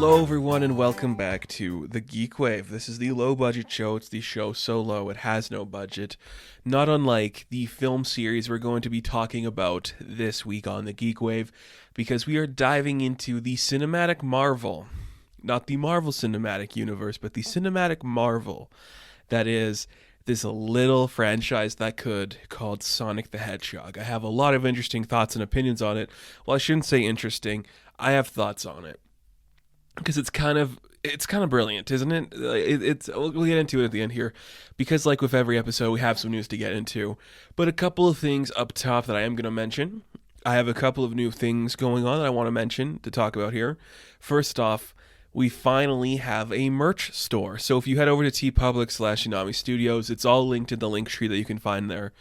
Hello everyone and welcome back to the GeekWave. This is the low budget show. It's the show so low it has no budget. Not unlike the film series we're going to be talking about this week on the GeekWave, because we are diving into the cinematic marvel. Not the Marvel Cinematic Universe, but the cinematic marvel that is this little franchise that could called Sonic the Hedgehog. I have a lot of interesting thoughts and opinions on it. Well, I shouldn't say interesting. I have thoughts on it. Because it's kind of brilliant, isn't it? We'll get into it at the end here, because like with every episode, we have some news to get into. But a couple of things up top that I am going to mention. I have a couple of new things going on that I want to mention to talk about here. First off, we finally have a merch store. So if you head over to tpublic/Tsunami Studios, it's all linked in the link tree that you can find there.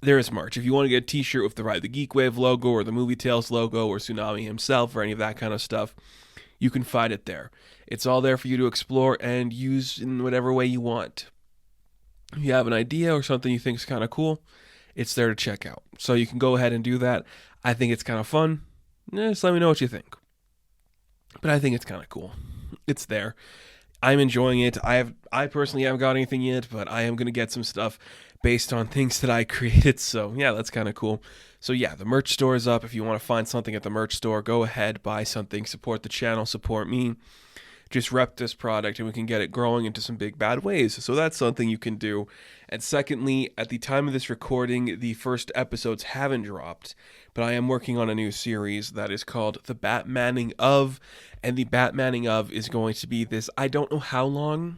There is merch. If you want to get a t-shirt with the Ride the GeekWave logo or the Movie Tales logo or Tsunami himself or any of that kind of stuff, you can find it there. It's all there for you to explore and use in whatever way you want. If you have an idea or something you think is kind of cool, it's there to check out. So you can go ahead and do that. I think it's kind of fun. Just let me know what you think. But I think it's kind of cool. It's there. I'm enjoying it. I personally haven't got anything yet, but I am going to get some stuff based on things that I created. So yeah, that's kind of cool. So yeah, the merch store is up. If you want to find something at the merch store, go ahead, buy something, support the channel, support me. Just rep this product and we can get it growing into some big bad ways. So that's something you can do. And secondly, at the time of this recording, the first episodes haven't dropped, but I am working on a new series that is called The Batmaning Of, and the Batmaning Of is going to be this, I don't know how long,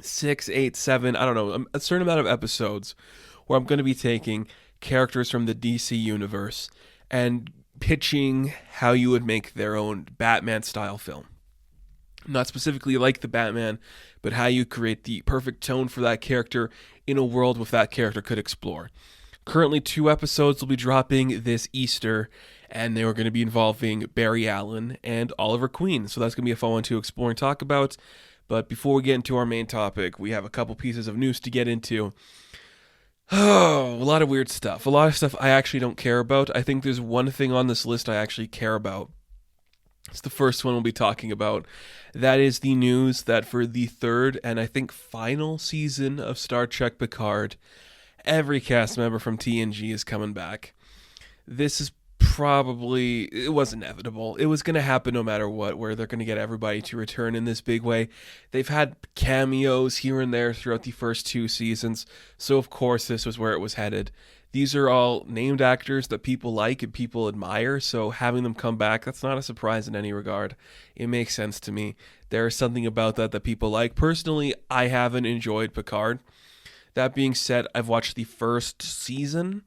6, 8, 7, I don't know, a certain amount of episodes where I'm going to be taking characters from the DC universe and pitching how you would make their own Batman style film. Not specifically like the Batman, but how you create the perfect tone for that character in a world with that character could explore. Currently 2 episodes will be dropping this Easter, and they were going to be involving Barry Allen and Oliver Queen. So that's going to be a fun one to explore and talk about. But before we get into our main topic, we have a couple pieces of news to get into. Oh, a lot of weird stuff. A lot of stuff I actually don't care about. I think there's one thing on this list I actually care about. It's the first one we'll be talking about. That is the news that for the 3rd and I think final season of Star Trek Picard, every cast member from TNG is coming back. This is it was inevitable. It was going to happen no matter what, where they're going to get everybody to return in this big way. They've had cameos here and there throughout the first 2 seasons, so of course this was where it was headed. These are all named actors that people like and people admire, so having them come back, that's not a surprise in any regard. It makes sense to me. There is something about that people like. Personally, I haven't enjoyed Picard. That being said, I've watched the first season.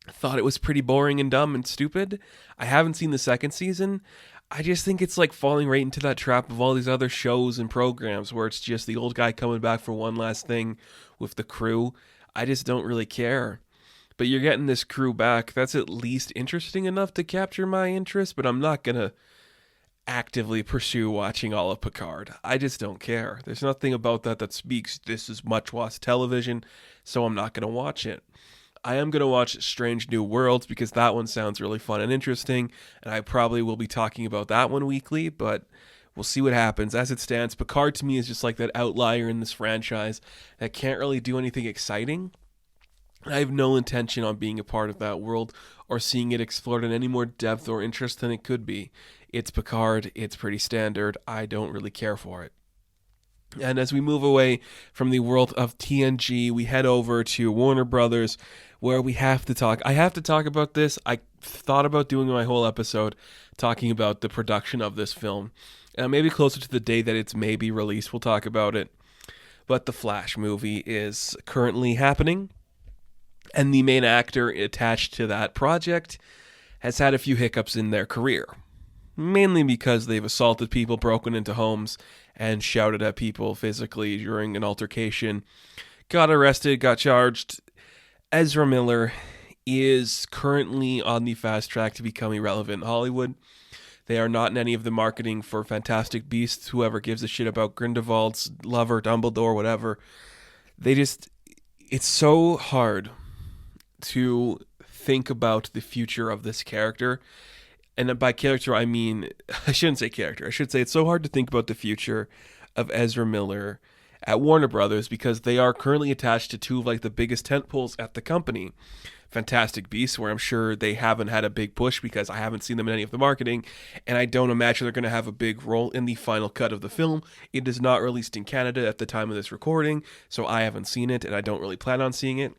Thought it was pretty boring and dumb and stupid. I haven't seen the second season. I just think it's like falling right into that trap of all these other shows and programs where it's just the old guy coming back for one last thing with the crew. I just don't really care. But you're getting this crew back. That's at least interesting enough to capture my interest, but I'm not going to actively pursue watching all of Picard. I just don't care. There's nothing about that speaks this is much-watched television, so I'm not going to watch it. I am going to watch Strange New Worlds because that one sounds really fun and interesting, and I probably will be talking about that one weekly, but we'll see what happens. As it stands, Picard to me is just like that outlier in this franchise that can't really do anything exciting. I have no intention on being a part of that world or seeing it explored in any more depth or interest than it could be. It's Picard, it's pretty standard, I don't really care for it. And as we move away from the world of TNG, we head over to Warner Brothers, where I have to talk about this. I thought about doing my whole episode talking about the production of this film. Maybe closer to the day that it's maybe released, we'll talk about it. But the Flash movie is currently happening, and the main actor attached to that project has had a few hiccups in their career. Mainly because they've assaulted people, broken into homes, and shouted at people physically during an altercation. Got arrested, got charged. Ezra Miller is currently on the fast track to become irrelevant in Hollywood. They are not in any of the marketing for Fantastic Beasts, whoever gives a shit about Grindelwald's lover, Dumbledore, whatever. It's so hard to think about the future of this character. And by character, I mean, I shouldn't say character. I should say it's so hard to think about the future of Ezra Miller at Warner Brothers because they are currently attached to two of like the biggest tentpoles at the company. Fantastic Beasts, where I'm sure they haven't had a big push because I haven't seen them in any of the marketing, and I don't imagine they're going to have a big role in the final cut of the film. It is not released in Canada at the time of this recording, so I haven't seen it, and I don't really plan on seeing it.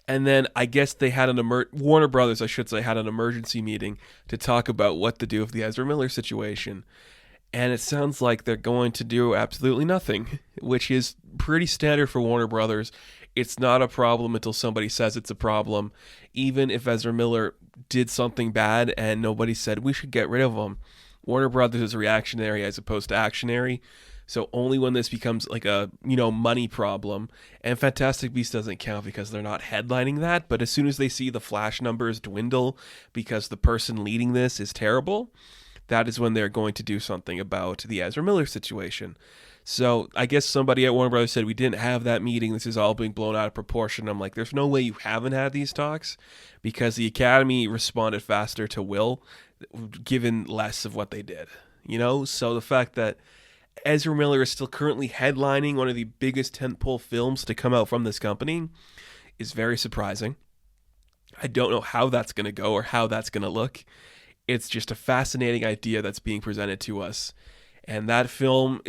And then I guess they had Warner Brothers, I should say, had an emergency meeting to talk about what to do with the Ezra Miller situation. And it sounds like they're going to do absolutely nothing, which is pretty standard for Warner Brothers. It's not a problem until somebody says it's a problem. Even if Ezra Miller did something bad and nobody said we should get rid of him, Warner Brothers is reactionary as opposed to actionary. So only when this becomes like a, money problem, and Fantastic Beasts doesn't count because they're not headlining that, but as soon as they see the Flash numbers dwindle because the person leading this is terrible, that is when they're going to do something about the Ezra Miller situation. So I guess somebody at Warner Brothers said we didn't have that meeting. This is all being blown out of proportion. I'm like, there's no way you haven't had these talks because the Academy responded faster to Will given less of what they did. So the fact that Ezra Miller is still currently headlining one of the biggest tentpole films to come out from this company is very surprising. I don't know how that's going to go or how that's going to look. It's just a fascinating idea that's being presented to us. And that film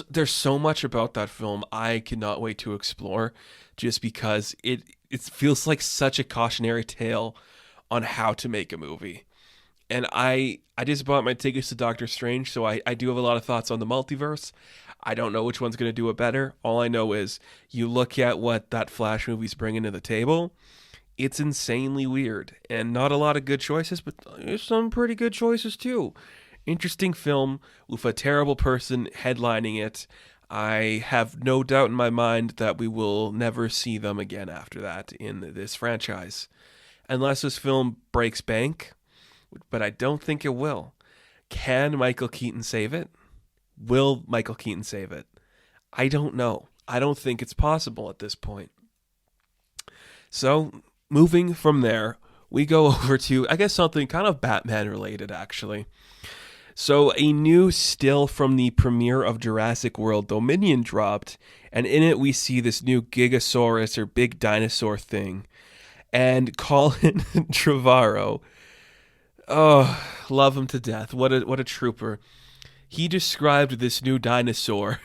there's so much about that film I cannot wait to explore just because it feels like such a cautionary tale on how to make a movie. And I just bought my tickets to Doctor Strange, so I do have a lot of thoughts on the multiverse. I don't know which one's going to do it better. All I know is you look at what that Flash movie's bringing to the table, it's insanely weird. And not a lot of good choices, but there's some pretty good choices too. Interesting film with a terrible person headlining it. I have no doubt in my mind that we will never see them again after that in this franchise. Unless this film breaks bank, but I don't think it will. Can Michael Keaton save it? Will Michael Keaton save it? I don't know. I don't think it's possible at this point. So, moving from there, we go over to, I guess, something kind of Batman related, actually. So, a new still from the premiere of Jurassic World Dominion dropped, and in it we see this new Gigasaurus or big dinosaur thing. And Colin Trevorrow, oh, love him to death. What a trooper. He described this new dinosaur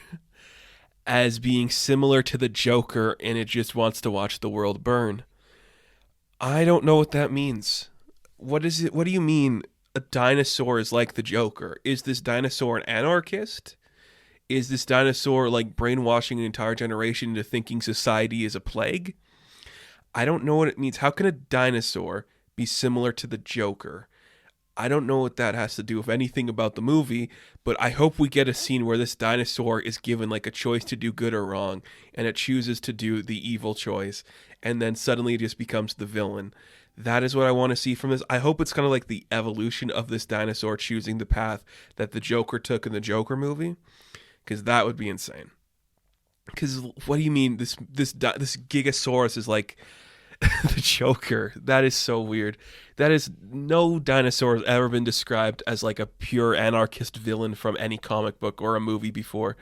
as being similar to the Joker and it just wants to watch the world burn. I don't know what that means. What is it? What do you mean a dinosaur is like the Joker? Is this dinosaur an anarchist? Is this dinosaur like brainwashing an entire generation into thinking society is a plague? I don't know what it means. How can a dinosaur be similar to the Joker? I don't know what that has to do with anything about the movie, but I hope we get a scene where this dinosaur is given like a choice to do good or wrong, and it chooses to do the evil choice, and then suddenly it just becomes the villain. That is what I want to see from this. I hope it's kind of like the evolution of this dinosaur choosing the path that the Joker took in the Joker movie, because that would be insane. Because what do you mean this Gigasaurus is like the Joker? That is so weird. That is, no dinosaur has ever been described as like a pure anarchist villain from any comic book or a movie before.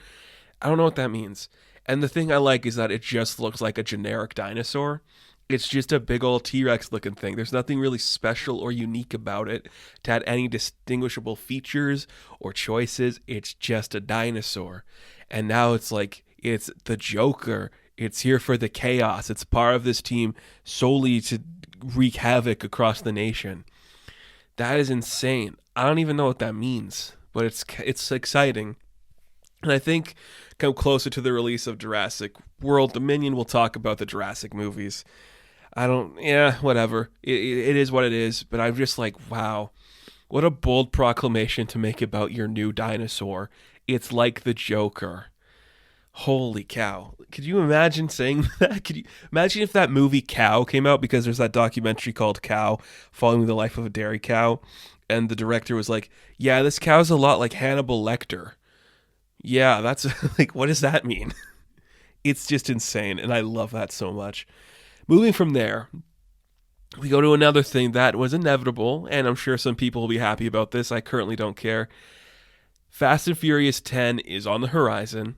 I don't know what that means. And the thing I like is that it just looks like a generic dinosaur. It's just a big old T-Rex looking thing. There's nothing really special or unique about it to add any distinguishable features or choices. It's just a dinosaur. And now it's like, it's the Joker. It's here for the chaos. It's part of this team solely to wreak havoc across the nation. That is insane. I don't even know what that means, but it's exciting. And I think come closer to the release of Jurassic World Dominion, we'll talk about the Jurassic movies. Whatever. It is what it is, but I'm just like, wow, what a bold proclamation to make about your new dinosaur. It's like the Joker. Holy cow. Could you imagine saying that? Could you imagine if that movie Cow came out, because there's that documentary called Cow, following the life of a dairy cow, and the director was like, yeah, this cow's a lot like Hannibal Lecter. Yeah, that's like, what does that mean? It's just insane, and I love that so much. Moving from there, We go to another thing that was inevitable, and I'm sure some people will be happy about this. I currently don't care. Fast and Furious 10 is on the horizon.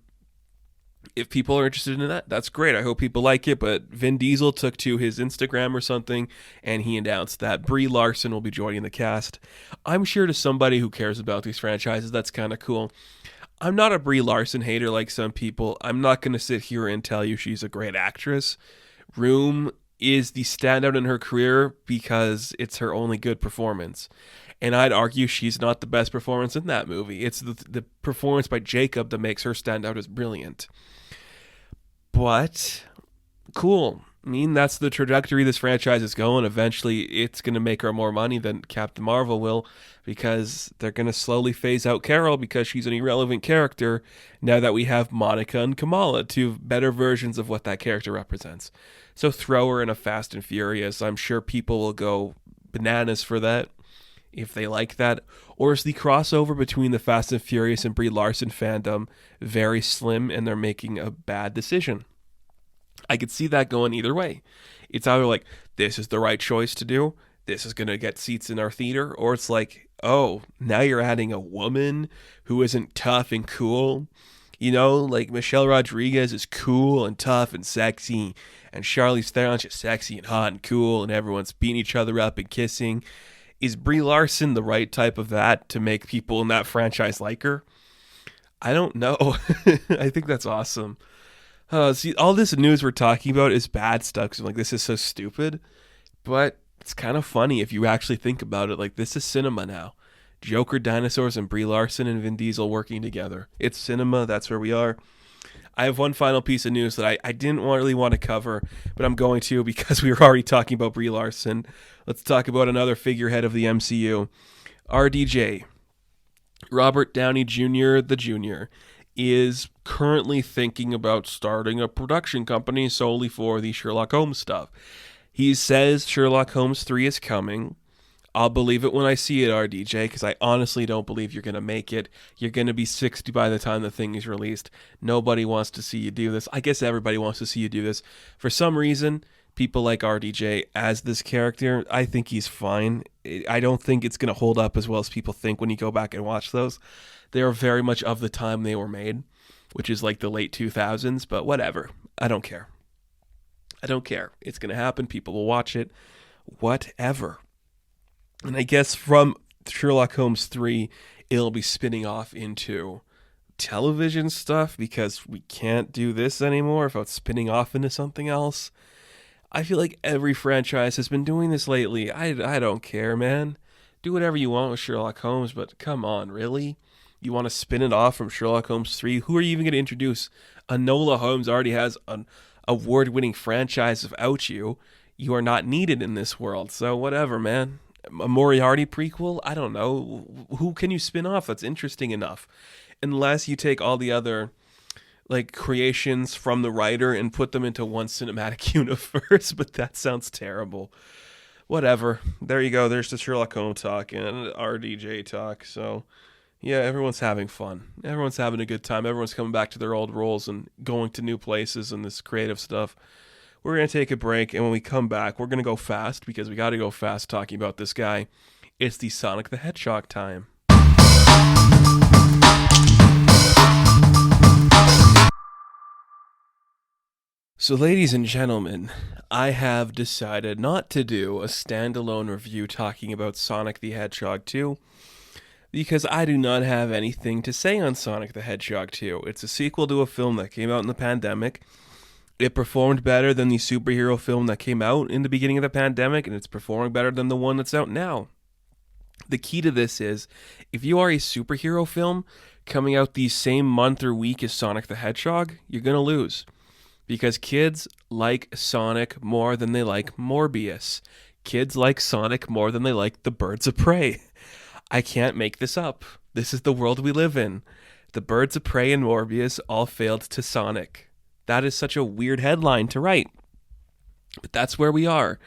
If people are interested in that, that's great. I hope people like it. But Vin Diesel took to his Instagram or something, and he announced that Brie Larson will be joining the cast. I'm sure to somebody who cares about these franchises, that's kind of cool. I'm not a Brie Larson hater like some people. I'm not going to sit here and tell you she's a great actress. Room is the standout in her career because it's her only good performance. And I'd argue she's not the best performance in that movie. It's the performance by Jacob that makes her stand out as brilliant. But cool. I mean, that's the trajectory this franchise is going. Eventually, it's going to make her more money than Captain Marvel will, because they're going to slowly phase out Carol because she's an irrelevant character now that we have Monica and Kamala, two better versions of what that character represents. So throw her in a Fast and Furious. I'm sure people will go bananas for that if they like that. Or is the crossover between the Fast and Furious and Brie Larson fandom very slim and they're making a bad decision? I could see that going either way. It's either like, this is the right choice to do, this is going to get seats in our theater, or it's like, oh, now you're adding a woman who isn't tough and cool. You know, like Michelle Rodriguez is cool and tough and sexy, and Charlize Theron is sexy and hot and cool, and everyone's beating each other up and kissing. Is Brie Larson the right type of that to make people in that franchise like her? I don't know. I think that's awesome. See, all this news we're talking about is bad stuff, because I'm like, this is so stupid. But it's kind of funny if you actually think about it. Like, this is cinema now. Joker, dinosaurs, and Brie Larson and Vin Diesel working together. It's cinema. That's where we are. I have one final piece of news that I didn't really want to cover, but I'm going to because we were already talking about Brie Larson. Let's talk about another figurehead of the MCU. RDJ, Robert Downey Jr., the Jr., is currently thinking about starting a production company solely for the Sherlock Holmes stuff. He says Sherlock Holmes 3 is coming. I'll believe it when I see it, RDJ, because I honestly don't believe you're going to make it. You're going to be 60 by the time the thing is released. Nobody wants to see you do this. I guess everybody wants to see you do this. For some reason, people like RDJ as this character. I think he's fine. I don't think it's going to hold up as well as people think when you go back and watch those. They are very much of the time they were made, which is like the late 2000s, but whatever. I don't care. I don't care. It's going to happen. People will watch it. Whatever. And I guess from Sherlock Holmes 3, it'll be spinning off into television stuff because we can't do this anymore without spinning off into something else. I feel like every franchise has been doing this lately. I don't care, man. Do whatever you want with Sherlock Holmes, but come on, really? You want to spin it off from Sherlock Holmes 3? Who are you even going to introduce? Enola Holmes already has an award-winning franchise without you. You are not needed in this world, so whatever, man. A Moriarty prequel? I don't know. Who can you spin off that's interesting enough? Unless you take all the other like creations from the writer and put them into one cinematic universe, but that sounds terrible. Whatever. There you go. There's the Sherlock Holmes talk and RDJ talk. So yeah, everyone's having fun. Everyone's having a good time. Everyone's coming back to their old roles and going to new places and this creative stuff. We're going to take a break, and when we come back, we're going to go fast because we got to go fast talking about this guy. It's the Sonic the Hedgehog time. So, ladies and gentlemen, I have decided not to do a standalone review talking about Sonic the Hedgehog 2 because I do not have anything to say on Sonic the Hedgehog 2. It's a sequel to a film that came out in the pandemic. It performed better than the superhero film that came out in the beginning of the pandemic, and it's performing better than the one that's out now. The key to this is, if you are a superhero film coming out the same month or week as Sonic the Hedgehog, you're going to lose. Because kids like Sonic more than they like Morbius. Kids like Sonic more than they like the Birds of Prey. I can't make this up. This is the world we live in. The Birds of Prey and Morbius all failed to Sonic. That is such a weird headline to write. But that's where we are.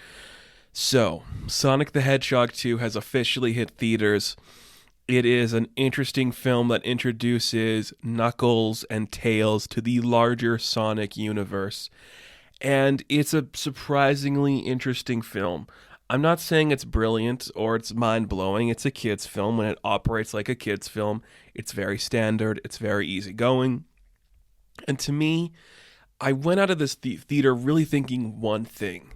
So, Sonic the Hedgehog 2 has officially hit theaters. It is an interesting film that introduces Knuckles and Tails to the larger Sonic universe. And it's a surprisingly interesting film. I'm not saying it's brilliant or it's mind-blowing. It's a kids film. When it operates like a kids film, it's very standard, it's very easygoing. And to me, I went out of this theater really thinking one thing.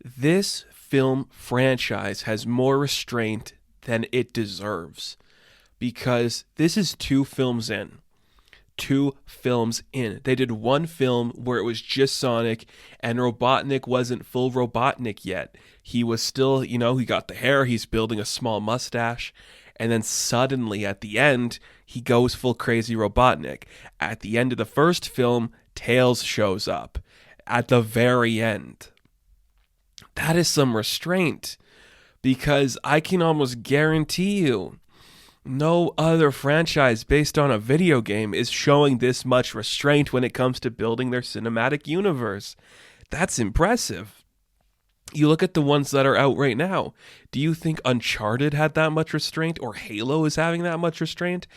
This film franchise has more restraint than it deserves, because this is two films in. Two films in. They did one film where it was just Sonic, and Robotnik wasn't full Robotnik yet. He was still, he got the hair, he's building a small mustache, and then suddenly at the end, he goes full crazy Robotnik. At the end of the first film, Tails shows up. At the very end. That is some restraint, because I can almost guarantee you no other franchise based on a video game is showing this much restraint when it comes to building their cinematic universe. That's impressive. You look at the ones that are out right now. Do you think Uncharted had that much restraint, or Halo is having that much restraint?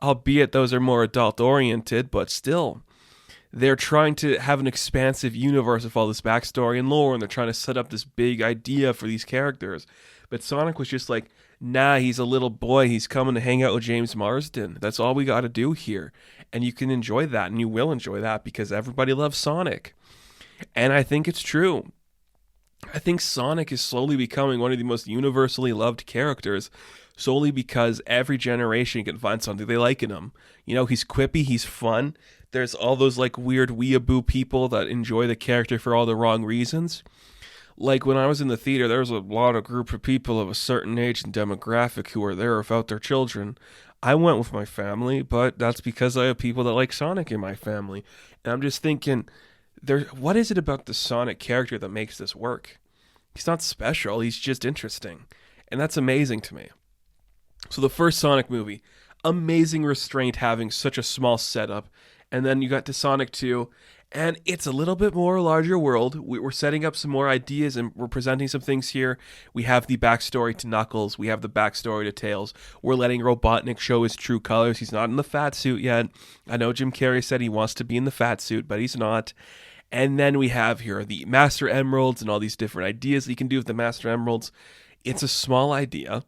Albeit those are more adult oriented, but still. They're trying to have an expansive universe of all this backstory and lore, and they're trying to set up this big idea for these characters. But Sonic was just like, nah, he's a little boy. He's coming to hang out with James Marsden. That's all we got to do here. And you can enjoy that, and you will enjoy that, because everybody loves Sonic. And I think it's true. I think Sonic is slowly becoming one of the most universally loved characters, solely because every generation can find something they like in him. He's quippy, he's fun. There's all those weird weeaboo people that enjoy the character for all the wrong reasons. Like when I was in the theater, there was a lot of group of people of a certain age and demographic who were there without their children. I went with my family, but that's because I have people that like Sonic in my family. And I'm just thinking, what is it about the Sonic character that makes this work? He's not special, he's just interesting. And that's amazing to me. So the first Sonic movie, amazing restraint having such a small setup. And then you got to Sonic 2, and it's a little bit more larger world. We're setting up some more ideas, and we're presenting some things here. We have the backstory to Knuckles. We have the backstory to Tails. We're letting Robotnik show his true colors. He's not in the fat suit yet. I know Jim Carrey said he wants to be in the fat suit, but he's not. And then we have here the Master Emeralds and all these different ideas that you can do with the Master Emeralds. It's a small idea,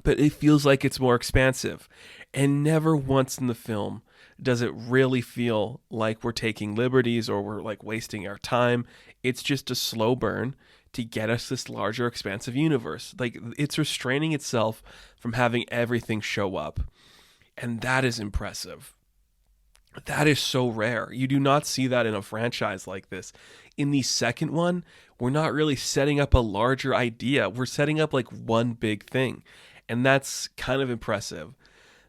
but it feels like it's more expansive. And never once in the film does it really feel like we're taking liberties or we're wasting our time. It's just a slow burn to get us this larger, expansive universe. It's restraining itself from having everything show up. And that is impressive. That is so rare. You do not see that in a franchise like this. In the second one, we're not really setting up a larger idea. We're setting up one big thing. And that's kind of impressive.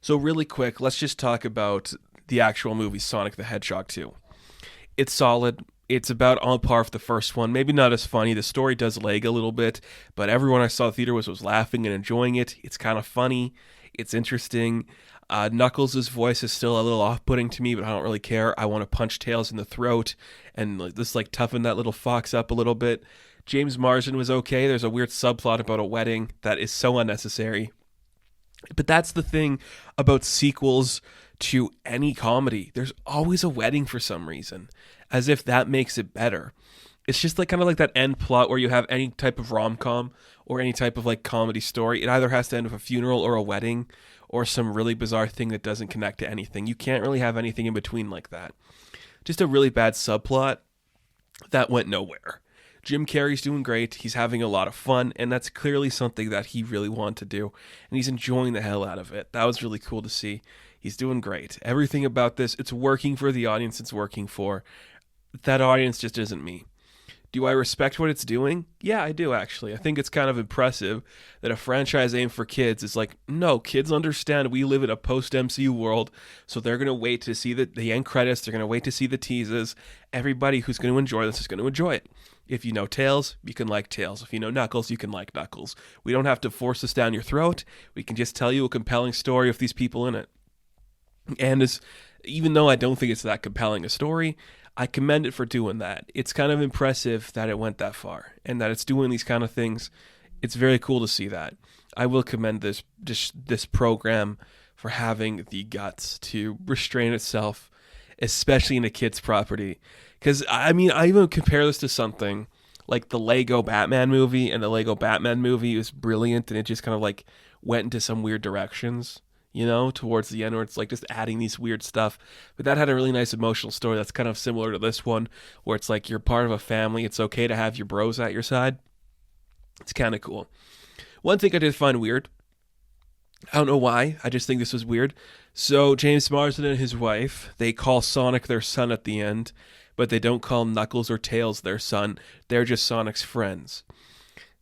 So really quick, let's just talk about the actual movie Sonic the Hedgehog 2. It's solid. It's about on par with the first one. Maybe not as funny. The story does lag a little bit, but everyone I saw in the theater was laughing and enjoying it. It's kind of funny. It's interesting. Knuckles' voice is still a little off-putting to me, but I don't really care. I want to punch Tails in the throat and just toughen that little fox up a little bit. James Marsden was okay. There's a weird subplot about a wedding that is so unnecessary. But that's the thing about sequels to any comedy. There's always a wedding for some reason, as if that makes it better. It's just kind of like that end plot where you have any type of rom-com or any type of comedy story. It either has to end with a funeral or a wedding or some really bizarre thing that doesn't connect to anything. You can't really have anything in between like that. Just a really bad subplot that went nowhere. Jim Carrey's doing great. He's having a lot of fun, and that's clearly something that he really wanted to do, and he's enjoying the hell out of it. That was really cool to see. He's doing great. Everything about this, it's working for the audience it's working for. That audience just isn't me. Do I respect what it's doing? Yeah, I do, actually. I think it's kind of impressive that a franchise aimed for kids is no, kids understand we live in a post-MCU world, so they're going to wait to see the end credits. They're going to wait to see the teases. Everybody who's going to enjoy this is going to enjoy it. If you know Tails, you can like Tails. If you know Knuckles, you can like Knuckles. We don't have to force this down your throat. We can just tell you a compelling story with these people in it. And even though I don't think it's that compelling a story, I commend it for doing that. It's kind of impressive that it went that far and that it's doing these kind of things. It's very cool to see that. I will commend this program for having the guts to restrain itself, especially in a kid's property. Because, I even compare this to something Like the Lego Batman movie, and the Lego Batman movie was brilliant, and it just kind of like went into some weird directions, towards the end, where it's like just adding these weird stuff. But that had a really nice emotional story that's kind of similar to this one, where it's like you're part of a family. It's okay to have your bros at your side. It's kind of cool. One thing I did find weird, I don't know why, I just think this was weird. So James Marsden and his wife, they call Sonic their son at the end, but they don't call Knuckles or Tails their son. They're just Sonic's friends.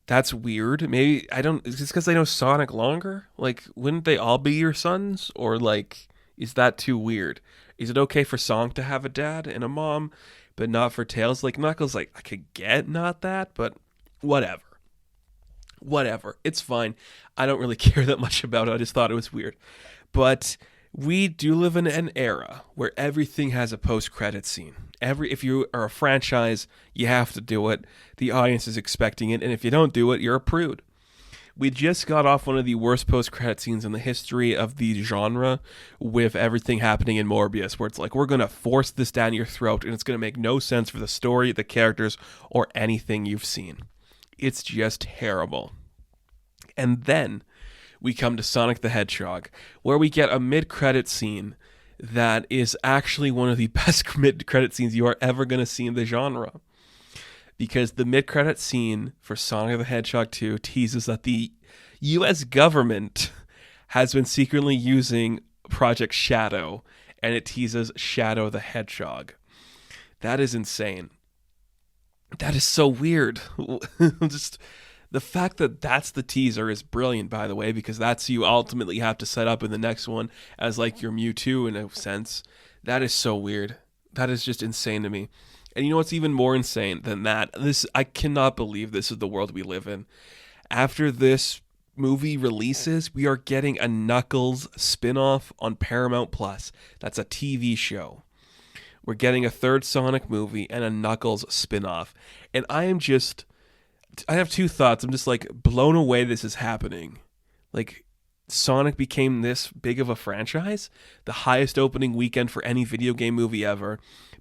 That's weird. Maybe, is this because they know Sonic longer? Like, wouldn't they all be your sons? Or, like, is that too weird? Is it okay for Sonic to have a dad and a mom, but not for Tails? Like, Knuckles, like, I could get not that, but whatever. It's fine. I don't really care that much about it. I just thought it was weird. But we do live in an era where everything has a post-credit scene. If you are a franchise, you have to do it. The audience is expecting it, and if you don't do it, you're a prude. We just got off one of the worst post-credit scenes in the history of the genre with everything happening in Morbius, where it's like, we're going to force this down your throat, and it's going to make no sense for the story, the characters, or anything you've seen. It's just terrible. And then we come to Sonic the Hedgehog, where we get a mid-credit scene that is actually one of the best mid-credit scenes you are ever going to see in the genre. Because the mid-credit scene for Sonic the Hedgehog 2 teases that the U.S. government has been secretly using Project Shadow, and it teases Shadow the Hedgehog. That is insane. That is so weird. Just the fact that that's the teaser is brilliant, by the way, because that's you ultimately have to set up in the next one as like your Mewtwo in a sense. That is so weird. That is just insane to me. And you know what's even more insane than that? I cannot believe this is the world we live in. After this movie releases, we are getting a Knuckles spin-off on Paramount Plus. That's a TV show. We're getting a third Sonic movie and a Knuckles spin-off. And I have two thoughts. I'm just like blown away this is happening. Like, Sonic became this big of a franchise, the highest opening weekend for any video game movie ever,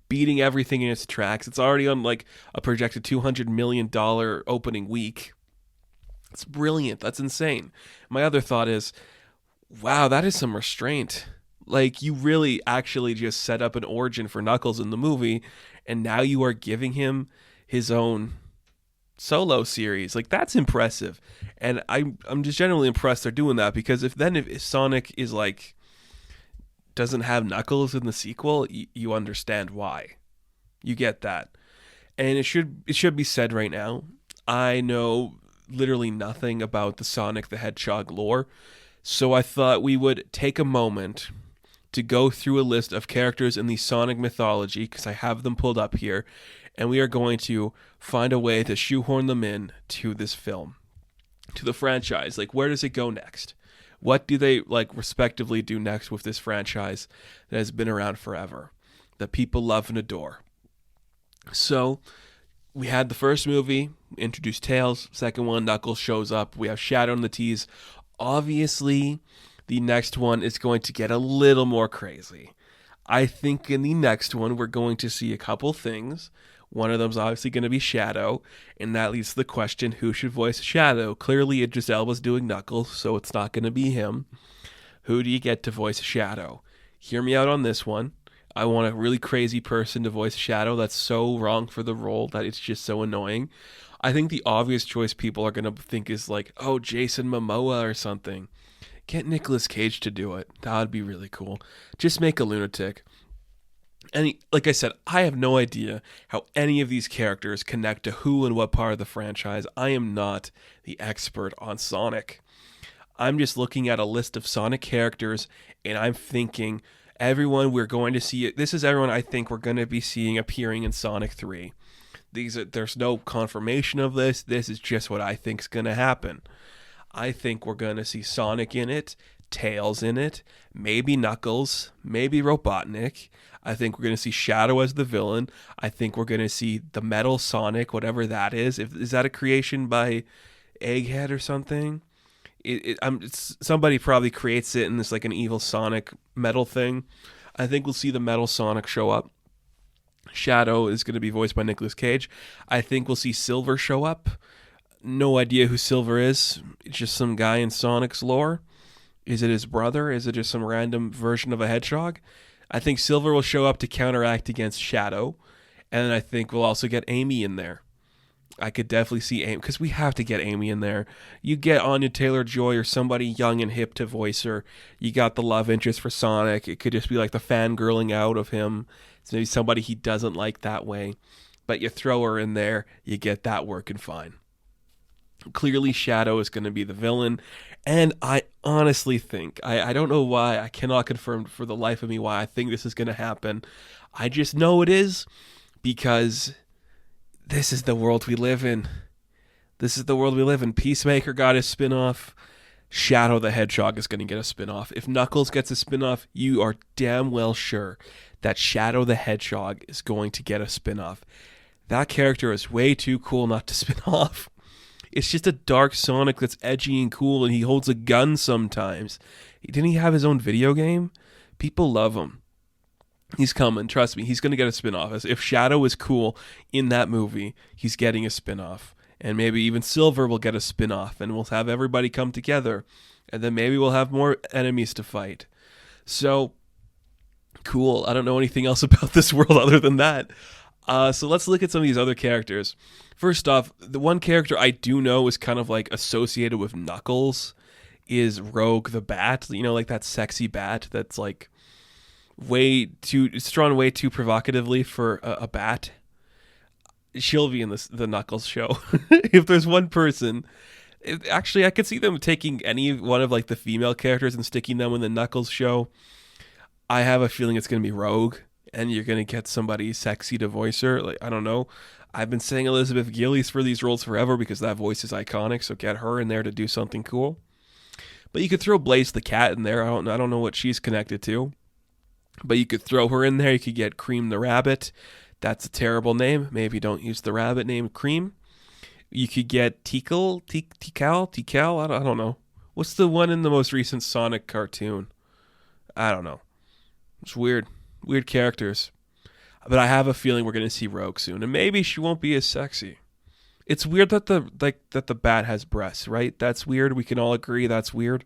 beating everything in its tracks. It's already on like a projected $200 million opening week. It's brilliant. That's insane. My other thought is, wow, that is some restraint. Like, you really actually just set up an origin for Knuckles in the movie, and now you are giving him his own solo series. Like, that's impressive. And I'm just generally impressed they're doing that, because if Sonic is like doesn't have Knuckles in the sequel, you understand why. You get that. And it should be said right now, I know literally nothing about the Sonic the Hedgehog lore, so I thought we would take a moment to go through a list of characters in the Sonic mythology, because I have them pulled up here, and we are going to find a way to shoehorn them in to this film, to the franchise. Like, where does it go next? What do they, like, respectively do next with this franchise that has been around forever, that people love and adore? So, we had the first movie, introduced Tails. Second one, Knuckles shows up. We have Shadow in the tease. Obviously, the next one is going to get a little more crazy. I think in the next one, we're going to see a couple things. One of them is obviously going to be Shadow, and that leads to the question, who should voice Shadow? Clearly, Idris Elba's doing Knuckles, so it's not going to be him. Who do you get to voice Shadow? Hear me out on this one. I want a really crazy person to voice Shadow that's so wrong for the role that it's just so annoying. I think the obvious choice people are going to think is like, oh, Jason Momoa or something. Get Nicolas Cage to do it. That would be really cool. Just make a lunatic. And like I said, I have no idea how any of these characters connect to who and what part of the franchise. I am not the expert on Sonic. I'm just looking at a list of Sonic characters, and I'm thinking everyone we're going to see. This is everyone I think we're going to be seeing appearing in Sonic 3. There's no confirmation of this. This is just what I think is going to happen. I think we're going to see Sonic in it, Tails in it, maybe Knuckles, maybe Robotnik. I think we're going to see Shadow as the villain. I think we're going to see the Metal Sonic, whatever that is. Is that a creation by Egghead or something? Somebody probably creates it, and it's like an evil Sonic metal thing. I think we'll see the Metal Sonic show up. Shadow is going to be voiced by Nicolas Cage. I think we'll see Silver show up. No idea who Silver is. It's just some guy in Sonic's lore. Is it his brother? Is it just some random version of a hedgehog? I think Silver will show up to counteract against Shadow. And I think we'll also get Amy in there. I could definitely see Amy, because we have to get Amy in there. You get Anya Taylor-Joy or somebody young and hip to voice her. You got the love interest for Sonic. It could just be like the fangirling out of him. It's maybe somebody he doesn't like that way. But you throw her in there, you get that working fine. Clearly Shadow is going to be the villain, and I honestly think, I don't know why, I cannot confirm for the life of me why I think this is going to happen. I just know it is, because this is the world we live in. This is the world we live in. Peacemaker got his spin-off. Shadow the Hedgehog is going to get a spin-off. If Knuckles gets a spin-off, you are damn well sure that Shadow the Hedgehog is going to get a spin-off. That character is way too cool not to spin off. It's just a dark Sonic that's edgy and cool, and he holds a gun sometimes. Didn't he have his own video game? People love him. He's coming. Trust me, he's going to get a spin-off. If Shadow is cool in that movie, he's getting a spin-off. And maybe even Silver will get a spin-off, and we'll have everybody come together. And then maybe we'll have more enemies to fight. So, cool. I don't know anything else about this world other than that. So let's look at some of these other characters. First off, the one character I do know is kind of like associated with Knuckles is Rogue the Bat. You know, like that sexy bat that's like it's drawn way too provocatively for a bat. She'll be in the Knuckles show. If there's one person, actually I could see them taking any one of like the female characters and sticking them in the Knuckles show. I have a feeling it's going to be Rogue. And you're going to get somebody sexy to voice her. Like, I don't know. I've been saying Elizabeth Gillies for these roles forever because that voice is iconic. So get her in there to do something cool. But you could throw Blaze the cat in there. I don't know what she's connected to. But you could throw her in there. You could get Cream the Rabbit. That's a terrible name. Maybe don't use the rabbit named Cream. You could get Tikal. I don't know. What's the one in the most recent Sonic cartoon? I don't know. It's weird. Weird characters. But I have a feeling we're going to see Rogue soon. And maybe she won't be as sexy. It's weird that the bat has breasts, right? That's weird. We can all agree that's weird.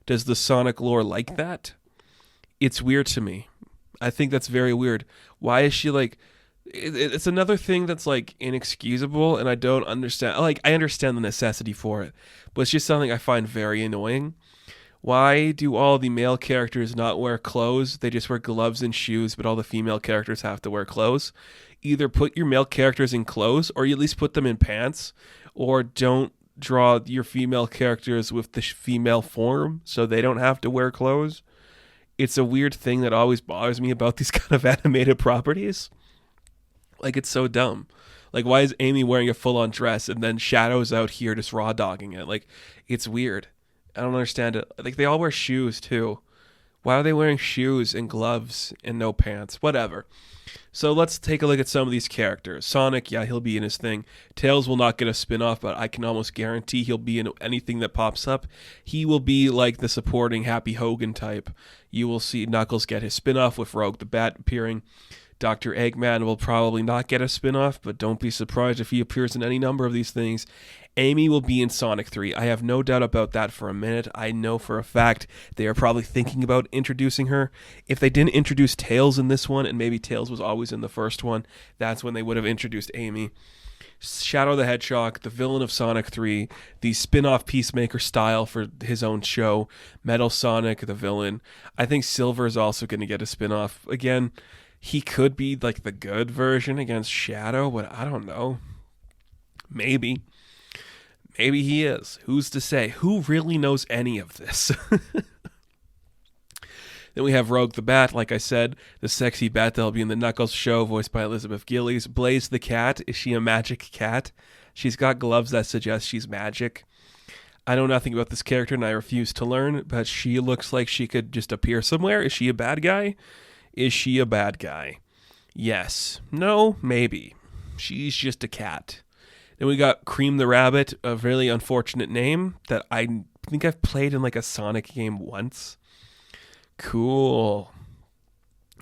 Does the Sonic lore like that? It's weird to me. I think that's very weird. Why is she like... It's another thing that's like inexcusable, and I don't understand. Like, I understand the necessity for it, but it's just something I find very annoying. Why do all the male characters not wear clothes? They just wear gloves and shoes, but all the female characters have to wear clothes. Either put your male characters in clothes, or you at least put them in pants, or don't draw your female characters with the female form so they don't have to wear clothes. It's a weird thing that always bothers me about these kind of animated properties. Like, it's so dumb. Like, why is Amy wearing a full-on dress and then Shadow's out here just raw dogging it? Like, it's weird. I don't understand it. Like, they all wear shoes, too. Why are they wearing shoes and gloves and no pants? Whatever. So let's take a look at some of these characters. Sonic, yeah, he'll be in his thing. Tails will not get a spin-off, but I can almost guarantee he'll be in anything that pops up. He will be like the supporting Happy Hogan type. You will see Knuckles get his spin-off with Rogue the Bat appearing. Dr. Eggman will probably not get a spin-off, but don't be surprised if he appears in any number of these things. Amy will be in Sonic 3. I have no doubt about that for a minute. I know for a fact they are probably thinking about introducing her. If they didn't introduce Tails in this one, and maybe Tails was always in the first one, that's when they would have introduced Amy. Shadow the Hedgehog, the villain of Sonic 3, the spin-off Peacemaker style for his own show, Metal Sonic, the villain. I think Silver is also going to get a spin-off. Again, he could be like the good version against Shadow, but I don't know. Maybe. Maybe he is. Who's to say? Who really knows any of this? Then we have Rogue the Bat, like I said, the sexy bat that'll be in the Knuckles show, voiced by Elizabeth Gillies. Blaze the cat. Is she a magic cat? She's got gloves that suggest she's magic. I know nothing about this character, and I refuse to learn, but she looks like she could just appear somewhere. Is she a bad guy? Is she a bad guy? Yes. No? Maybe. She's just a cat. Then we got Cream the Rabbit, a really unfortunate name that I think I've played in like a Sonic game once. Cool.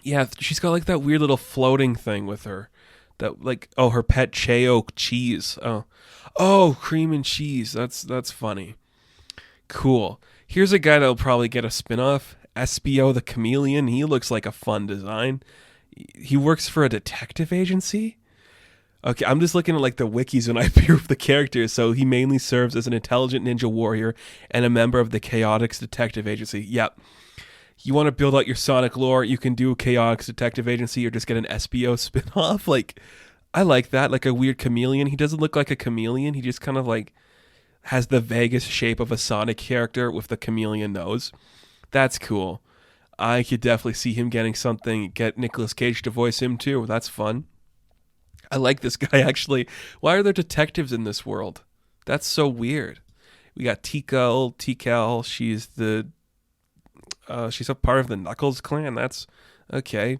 Yeah, she's got like that weird little floating thing with her. That like her pet Cheo cheese. Oh, cream and cheese. That's funny. Cool. Here's a guy that'll probably get a spin-off. SBO the Chameleon. He looks like a fun design. He works for a detective agency. Okay, I'm just looking at like the wikis when I approve the characters. So he mainly serves as an intelligent ninja warrior and a member of the Chaotix Detective Agency. Yep. You want to build out your Sonic lore, you can do Chaotix Detective Agency or just get an SBO spin-off. Like, I like that. Like a weird chameleon. He doesn't look like a chameleon. He just kind of like has the vaguest shape of a Sonic character with the chameleon nose. That's cool. I could definitely see him getting something. Get Nicolas Cage to voice him too. That's fun. I like this guy actually. Why are there detectives in this world? That's so weird. We got Tikal. She's a part of the Knuckles clan. That's okay.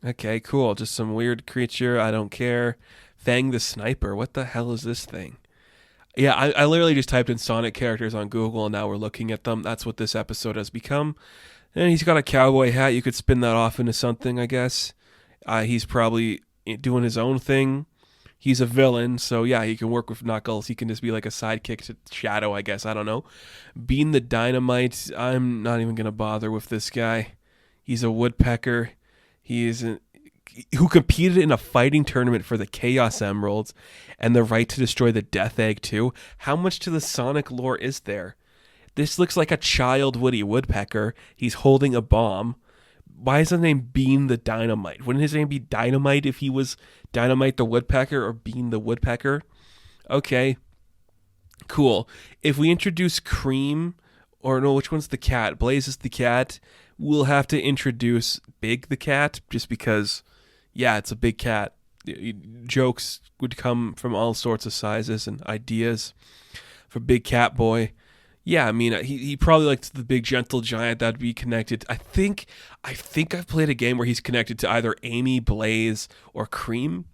Okay, cool. Just some weird creature. I don't care. Fang the Sniper. What the hell is this thing? Yeah, I literally just typed in Sonic characters on Google and now we're looking at them. That's what this episode has become. And he's got a cowboy hat. You could spin that off into something, I guess. He's probably doing his own thing. He's a villain, so yeah, he can work with Knuckles. He can just be like a sidekick to Shadow, I guess. I don't know. Being the Dynamite, I'm not even going to bother with this guy. He's a woodpecker. Who competed in a fighting tournament for the Chaos Emeralds and the right to destroy the Death Egg too. How much to the Sonic lore is there? This looks like a child Woody Woodpecker. He's holding a bomb. Why is his name Bean the Dynamite? Wouldn't his name be Dynamite if he was Dynamite the Woodpecker or Bean the Woodpecker? Okay, cool. If we introduce Cream, or no, which one's the cat? Blaze is the cat. We'll have to introduce Big the cat, just because, yeah, it's a big cat. Jokes would come from all sorts of sizes and ideas for Big Cat Boy. Yeah, I mean, he probably likes the big gentle giant that'd be connected. I think I've played a game where he's connected to either Amy, Blaze, or Cream.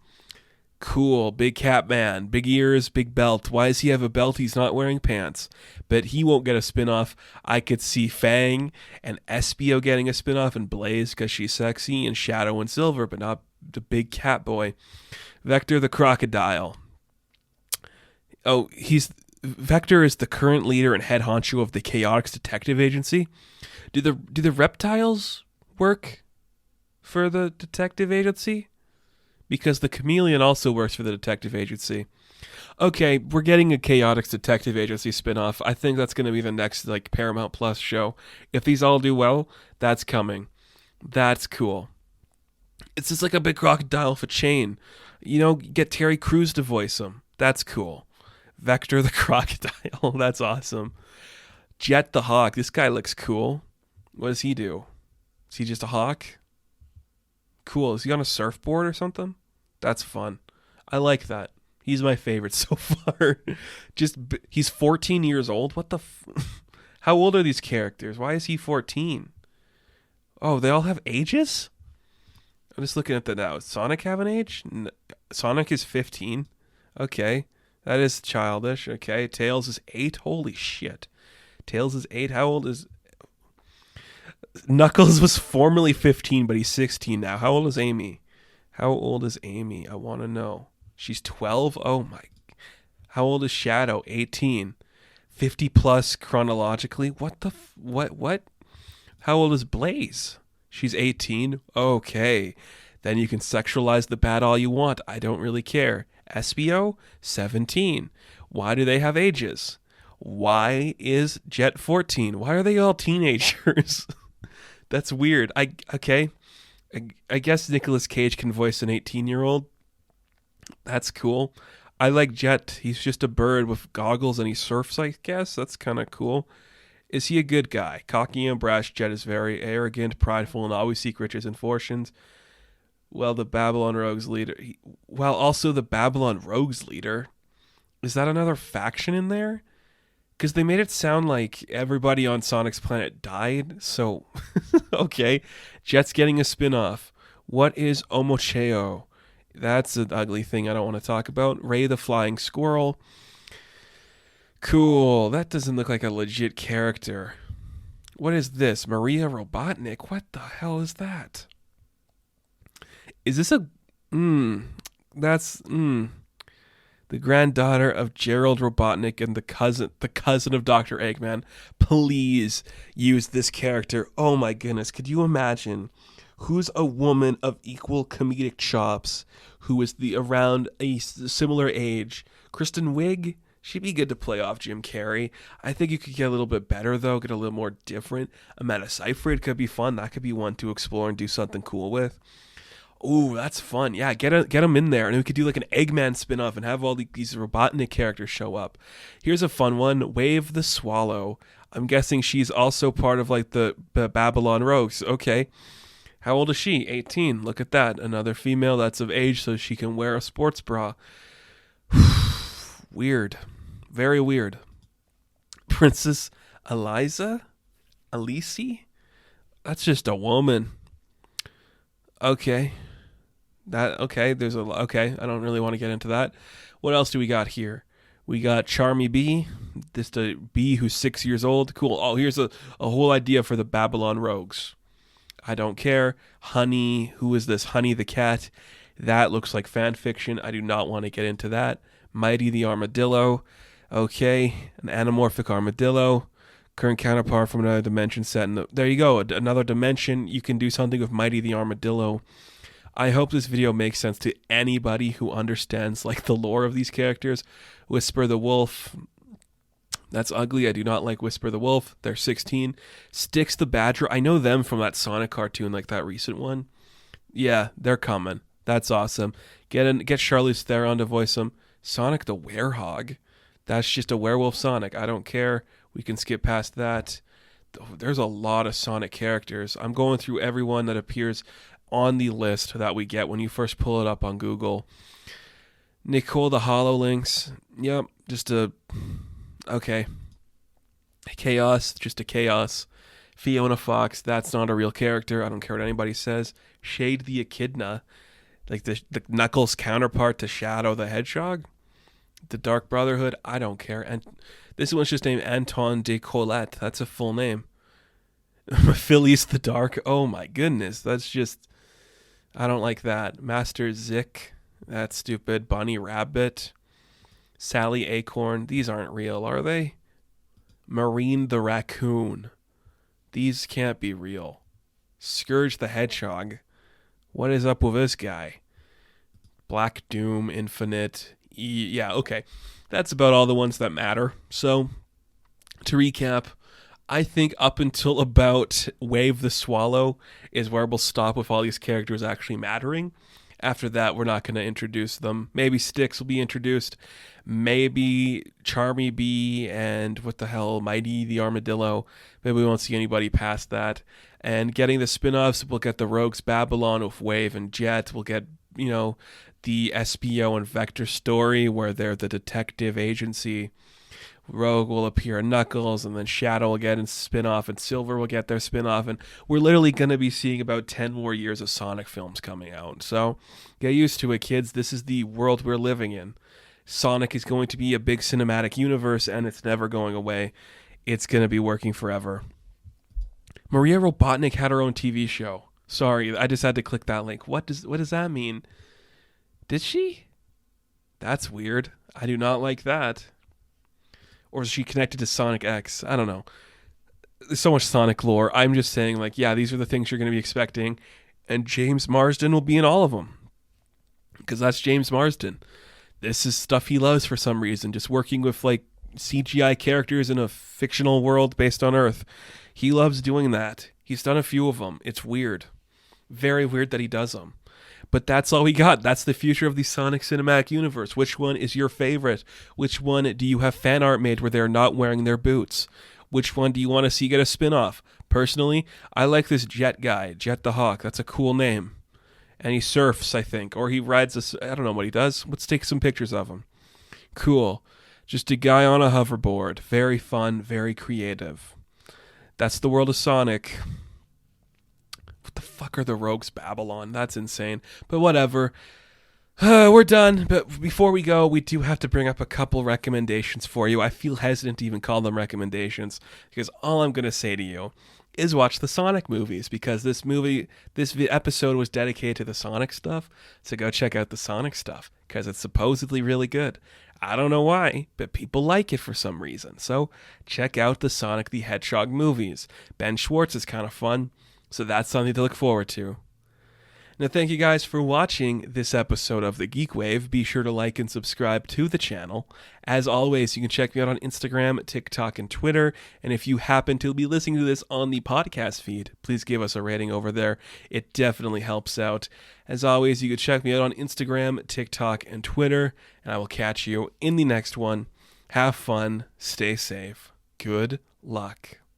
Cool, big cat man, big ears, big belt. Why does he have a belt? He's not wearing pants. But he won't get a spinoff. I could see Fang and SBO getting a spinoff, and Blaze because she's sexy, and Shadow and Silver, but not the big cat boy. Vector the crocodile. Oh, Vector is the current leader and head honcho of the Chaotix Detective Agency. Do the reptiles work for the detective agency? Because the chameleon also works for the detective agency. Okay, we're getting a Chaotix Detective Agency spinoff. I think that's going to be the next like Paramount Plus show. If these all do well, that's coming. That's cool. It's just like a big crocodile with a chain. You know, get Terry Crews to voice him. That's cool. Vector the crocodile. That's awesome. Jet the hawk. This guy looks cool. What does he do? Is he just a hawk? Cool. Is he on a surfboard or something? That's fun. I like that. He's my favorite so far. He's 14 years old. What the How old are these characters? Why is he 14? Oh, they all have ages? I'm just looking at that now. Does Sonic have an age? Sonic is 15. Okay. That is childish. Okay. Tails is 8. Holy shit. Tails is 8. How old is... Knuckles was formerly 15, but he's 16 now. How old is Amy? I want to know. She's 12? Oh my... How old is Shadow? 18. 50 plus chronologically? What? How old is Blaze? She's 18? Okay. Then you can sexualize the bat all you want. I don't really care. SBO? 17. Why do they have ages? Why is Jet 14? Why are they all teenagers? That's weird. I guess Nicolas Cage can voice an 18-year-old. That's cool. I like Jet. He's just a bird with goggles and he surfs, I guess. That's kind of cool. Is he a good guy? Cocky and brash, Jet is very arrogant, prideful, and always seek riches and fortunes. Well, the Babylon Rogues leader... the Babylon Rogues leader... Is that another faction in there? Because they made it sound like everybody on Sonic's planet died, so... Okay. Jet's getting a spin-off. What is Omocheo? That's an ugly thing I don't want to talk about. Ray the Flying Squirrel. Cool. That doesn't look like a legit character. What is this? Maria Robotnik? What the hell is that? Is this a... That's... The granddaughter of Gerald Robotnik and the cousin of Dr. Eggman. Please use this character. Oh my goodness. Could you imagine who's a woman of equal comedic chops who is around a similar age? Kristen Wiig? She'd be good to play off Jim Carrey. I think you could get a little bit better, though, get a little more different. Amanda Seyfried could be fun. That could be one to explore and do something cool with. Ooh, that's fun. Yeah, get them in there. And we could do like an Eggman spin-off and have all these Robotnik characters show up. Here's a fun one. Wave the Swallow. I'm guessing she's also part of like the Babylon Rogues. Okay. How old is she? 18. Look at that. Another female that's of age so she can wear a sports bra. Weird. Very weird. Princess Eliza? Alice? That's just a woman. Okay. Okay, I don't really want to get into that. What else do we got here? We got Charmy Bee, this the bee who's 6 years old. Cool. Oh, here's a whole idea for the Babylon Rogues. I don't care. Honey, who is this? Honey the cat. That looks like fan fiction. I do not want to get into that. Mighty the Armadillo. Okay, an anamorphic armadillo. Current counterpart from another dimension set. There you go, another dimension. You can do something with Mighty the Armadillo. I hope this video makes sense to anybody who understands like the lore of these characters. Whisper the Wolf. That's ugly. I do not like Whisper the Wolf. They're 16. Styx the Badger. I know them from that Sonic cartoon, like that recent one. Yeah, they're coming. That's awesome. Get Charlize Theron to voice them. Sonic the Werehog. That's just a werewolf Sonic. I don't care. We can skip past that. There's a lot of Sonic characters. I'm going through everyone that appears on the list that we get when you first pull it up on Google. Nicole the HoloLinks. Yep, okay. Chaos, just a chaos. Fiona Fox, that's not a real character. I don't care what anybody says. Shade the Echidna, like the Knuckles counterpart to Shadow the Hedgehog. The Dark Brotherhood, I don't care. And this one's just named Anton de Colette. That's a full name. Phyllis the Dark. Oh my goodness. That's just... I don't like that. Master Zik. That's stupid. Bunny Rabbit. Sally Acorn. These aren't real, are they? Marine the Raccoon. These can't be real. Scourge the Hedgehog. What is up with this guy? Black Doom, Infinite. Yeah, okay. That's about all the ones that matter. So, to recap, I think up until about Wave the Swallow is where we'll stop with all these characters actually mattering. After that, we're not going to introduce them. Maybe Styx will be introduced. Maybe Charmy Bee and Mighty the Armadillo. Maybe we won't see anybody past that. And getting the spin-offs, we'll get the Rogues Babylon with Wave and Jet. We'll get, the SBO and Vector story where they're the detective agency. Rogue will appear in Knuckles, and then Shadow will get a spin-off, and Silver will get their spin-off, and we're literally going to be seeing about 10 more years of Sonic films coming out. So get used to it, kids. This is the world we're living in. Sonic is going to be a big cinematic universe, and it's never going away. It's going to be working forever. Maria Robotnik had her own TV show. Sorry, I just had to click that link. What does that mean? Did she? That's weird. I do not like that. Or is she connected to Sonic X? I don't know. There's so much Sonic lore. I'm just saying, these are the things you're going to be expecting. And James Marsden will be in all of them. Because that's James Marsden. This is stuff he loves for some reason. Just working with, CGI characters in a fictional world based on Earth. He loves doing that. He's done a few of them. It's weird. Very weird that he does them. But that's all we got. That's the future of the Sonic Cinematic Universe. Which one is your favorite? Which one do you have fan art made where they're not wearing their boots? Which one do you want to see get a spin-off? Personally, I like this Jet guy, Jet the Hawk. That's a cool name. And he surfs, I think. Or he rides I don't know what he does. Let's take some pictures of him. Cool. Just a guy on a hoverboard. Very fun, very creative. That's the world of Sonic. What the fuck are the Rogues Babylon? That's insane. But whatever. We're done. But before we go, we do have to bring up a couple recommendations for you. I feel hesitant to even call them recommendations because all I'm going to say to you is watch the Sonic movies, because this episode was dedicated to the Sonic stuff. So go check out the Sonic stuff, because it's supposedly really good. I don't know why, but people like it for some reason. So check out the Sonic the Hedgehog movies. Ben Schwartz is kind of fun, so that's something to look forward to. Now, thank you guys for watching this episode of the GeekWave. Be sure to like and subscribe to the channel. As always, you can check me out on Instagram, TikTok, and Twitter. And if you happen to be listening to this on the podcast feed, please give us a rating over there. It definitely helps out. As always, you can check me out on Instagram, TikTok, and Twitter. And I will catch you in the next one. Have fun. Stay safe. Good luck.